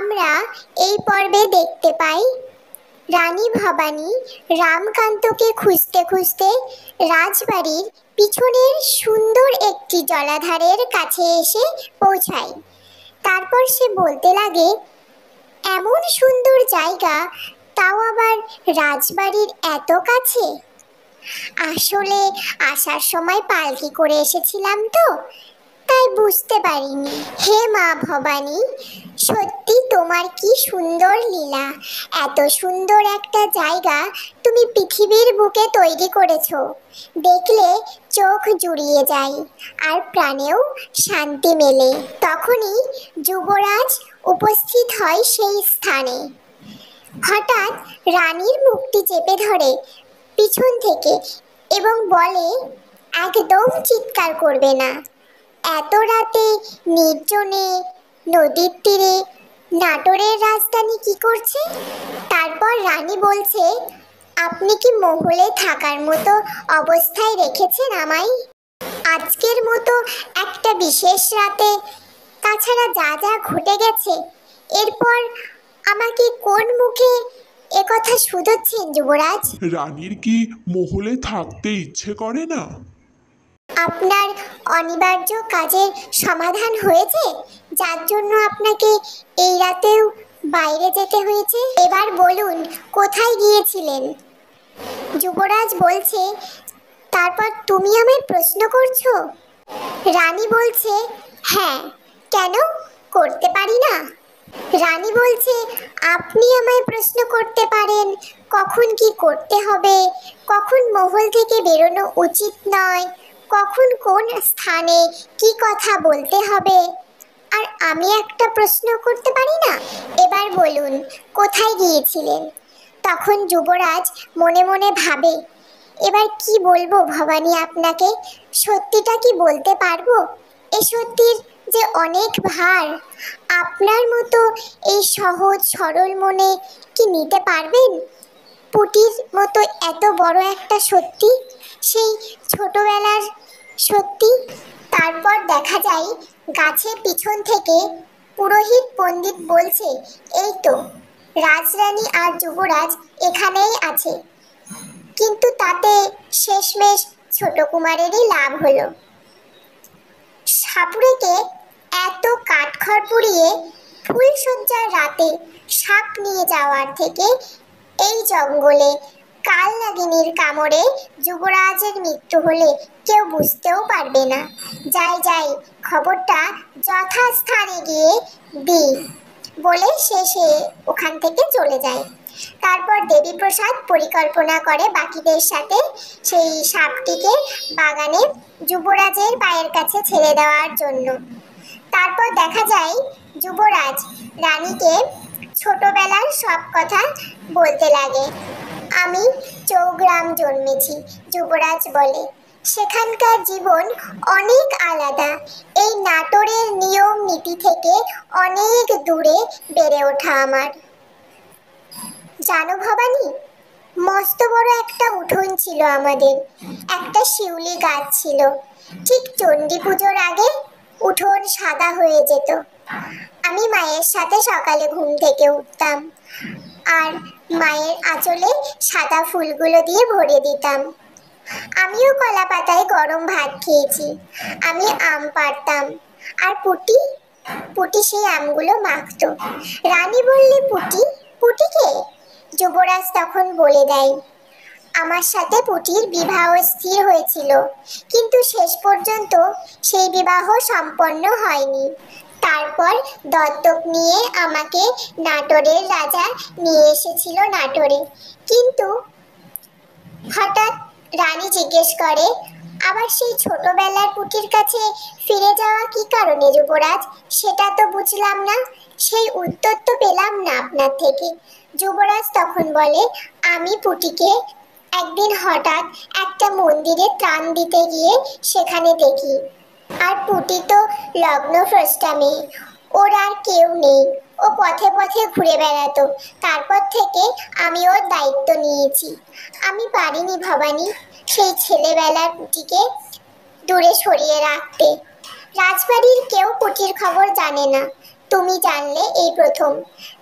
আমরা এই পর্বে দেখতে পাই রানী ভবানী রামকান্তকে খুঁজতে খুঁজতে রাজবাড়ির পিছনের সুন্দর একটি জলাধারের কাছে এসে পৌঁছায়। তারপর সে বলতে লাগে, এমন সুন্দর জায়গা, তাও আবার রাজবাড়ির এত কাছে। আসলে আসার সময় পালকি করে এসেছিলাম তো, তাই বুঝতে পারিনি। হে মা ভবানী, সত্যি তোমার কি সুন্দর লীলা। এত সুন্দর একটা জায়গা তুমি পৃথিবীর বুকে তৈরি করেছো, দেখলে চোখ জুড়িয়ে যায় আর প্রাণেও শান্তি মেলে। তখনই যুবরাজ উপস্থিত হয় সেই স্থানে। হঠাৎ রানীর মুখটি চেপে ধরে পিছন থেকে এবং বলে, একদম চিৎকার করবে না। এত রাতে নির্জনে নদীর তীরে নাটোরের রাজধানী কি করছে? তারপর রানী বলছে, আপনি কি মহলে থাকার মতো অবস্থায় রেখেছেন আমায়? আজকের মতো একটা বিশেষ রাতে, তাছাড়া যা যা ঘটে গেছে, এরপর আমাকে কোন মুখে একথা শুধোচ্ছেন যুবরাজ? রানীর কি মহলে থাকতে ইচ্ছে করে না? আপনার অনিবার্য কাজের সমাধান হয়েছে, যার জন্য আপনাকে এই রাতেও বাইরে যেতে হয়েছে। এবার বলুন, কোথায় গিয়েছিলেন? যুবরাজ বলছে, তারপর তুমি আমায় প্রশ্ন করছো? রানী বলছে, হ্যাঁ, কেন করতে পারি না? রানী বলছে, আপনি আমায় প্রশ্ন করতে পারেন কখন কি করতে হবে, কখন মহল থেকে বেরোনো উচিত নয়, কখন কোন স্থানে কি কথা বলতে হবে, আর আমি একটা প্রশ্ন করতে পারি না? এবার বলুন, কোথায় গিয়েছিলেন? তখন যুবরাজ মনে মনে ভাবে, এবার কি বলবো ভবানী আপনাকে? সত্যিটা কি বলতে পারবো? এ সত্যির যে অনেক ভার, আপনার মতো এই সহজ সরল মনে কি নিতে পারবেন? পুটির মতো এত বড় একটা সত্যি, সেই ছোটবেলার সত্যি। তারপর দেখা যায় গাছের পিছন থেকে পুরোহিত পণ্ডিত বলছে, এই তো রাজরানী আর যুবরাজ এখানেই আছে। কিন্তু তাতে শেষমেশ ছোট কুমারেরই লাভ হলো। সাপুড়েকে এত কাঠখড় পুড়িয়ে ফুলশয্যার রাতে সাপ নিয়ে যাওয়ার থেকে এই জঙ্গলে কাল নাগিনীর কামড়ে যুবরাজের মৃত্যু হলে কেউ বুঝতেও পারবে না। যাই যাই, খবরটা যথাস্থানে গিয়ে দিই বলে সে ওখান থেকে চলে যায়। তারপর দেবীপ্রসাদ পরিকল্পনা করে বাকিদের সাথে সেই সাপটিকে বাগানে যুবরাজের পায়ের কাছে ছেড়ে দেওয়ার জন্য। তারপর দেখা যায় যুবরাজ রানীকে ছোটবেলার সব কথা বলতে লাগে। আমি চৌগ্রাম জন্মেছি, যুবরাজ বলে। সেখানকার জীবন অনেক আলাদা, এই নাটোরের নিয়ম নীতি থেকে অনেক দূরে বেড়ে ওঠা আমার। জানো ভবানী, মস্ত বড় একটা উঠোন ছিল আমাদের, একটা শিউলি গাছ ছিল। ঠিক চণ্ডী পুজোর আগে উঠোন সাদা হয়ে যেত। আমি মায়ের সাথে সকালে ঘুম থেকে উঠতাম আর মায়ের আঁচলে সাদা ফুলগুলো দিয়ে ভরে দিতাম। আমিও কলা পাতায় গরম ভাত খেয়েছি। আমি আম পাড়তাম আর পুটি সেই আমগুলো মাখতো। রানী বললে, পুটিকে? যুবরাজ তখন বলে দেয়, আমার সাথে পুটির বিবাহ স্থির হয়েছিল, কিন্তু শেষ পর্যন্ত সেই বিবাহ সম্পন্ন হয়নি। তারপর দত্তক নিয়ে আমাকে নাটোরের রাজা নিয়ে এসেছিল নাটোরে। কিন্তু হঠাৎ রানী জিজ্ঞেস করে, আবার সেই ছোটবেলার পুটির কাছে ফিরে যাওয়া কি কারণে যুবরাজ? সেটা তো বুঝলাম না, সেই উত্তর তো পেলাম না আপনার থেকে। যুবরাজ তখন বলে, আমি পুটিকে একদিন হঠাৎ একটা মন্দিরে ত্রাণ দিতে গিয়ে সেখানে দেখি। আর পুটি তো লগ্নভ্রষ্টা মেয়ে, ওর আর কেউ নেই, ও পথে পথে ঘুরে বেড়াতো। তারপর থেকে আমি ওর দায়িত্ব নিয়েছি। আমি পারিনি ভবানী সেই ছেলেবেলার পুটিকে দূরে সরিয়ে রাখতে। রাজবাড়ির কেউ পুটির খবর জানে না, তুমি জানলে এই প্রথম।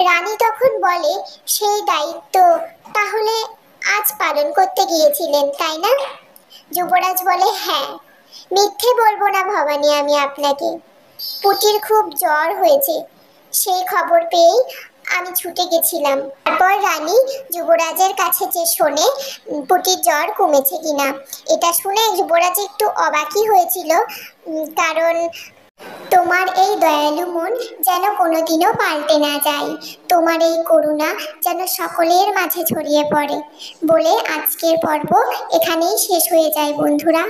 রানী তখন বলে, সেই দায়িত্ব তাহলে আজ পালন করতে গিয়েছিলেন তাই না? যুবরাজ বলে, হ্যাঁ। মিথ্যে বলবো না ভবানী, আমি আপনাকে। পুটির খুব জ্বর হয়েছে, সেই খবর পেয়েই আমি ছুটে গেছিলাম। তারপর রানী যুবরাজের কাছে যে শোনে পুটির জ্বর কমেছে কিনা। এটা শুনে যুবরাজ একটু অবাকই হয়েছিল, কারণ তোমার এই দয়ালু মন যেন কোনোদিনও পাল্টে না যায়, তোমার এই করুণা যেন সকলের মাঝে ছড়িয়ে পড়ে। বলে আজকের পর্ব এখানেই শেষ হয়ে যায় বন্ধুরা।